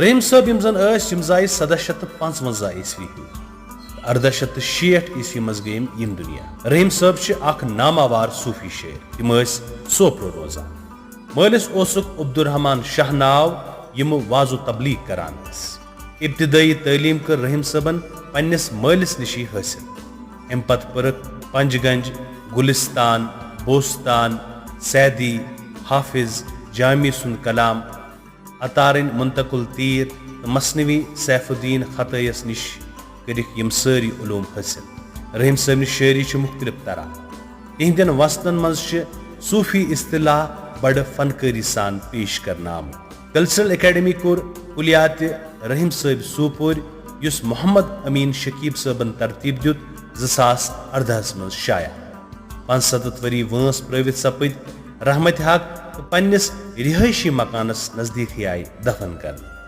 رحیم صٲب یم زن یم زاے 1755 عیسوی 1860 عیسوی مز گیم یم دنیا. رحیم صٲب اخ ناماوار صوفی شاعر. تم سوپور روزان. مالس اوسک عبدالرحمان شاہ ناو یم واض و تبلیغ کران. ابتدائی تعلیم کر رحیم صٲبن پنس مالس نشی حاصل. ام پت پرک پنج گنج، گلستان، بوستان، سیدی، حافظ، جامی سن کلام، عطارن منتقل تیر، مصنوی سیف الدین خطیس نش کرک یم ساری علوم حاصل. رحیم صٲبن شاعری مختلف طرح. تہندین وسطن مز صوفی اصطلاح بڑ فنکاری سان پیش کرنا آمت. کلچرل اکیڈمی کور کلیات رحیم صٲب سوپور یس محمد امین شکیب صٲبن ترتیب دیت 2018 مز شائع. 75 وری وانس پرٲوِتھ سپد رحمت حق پنس رہائشی مکانس نزدیک آئی دفن کرنے.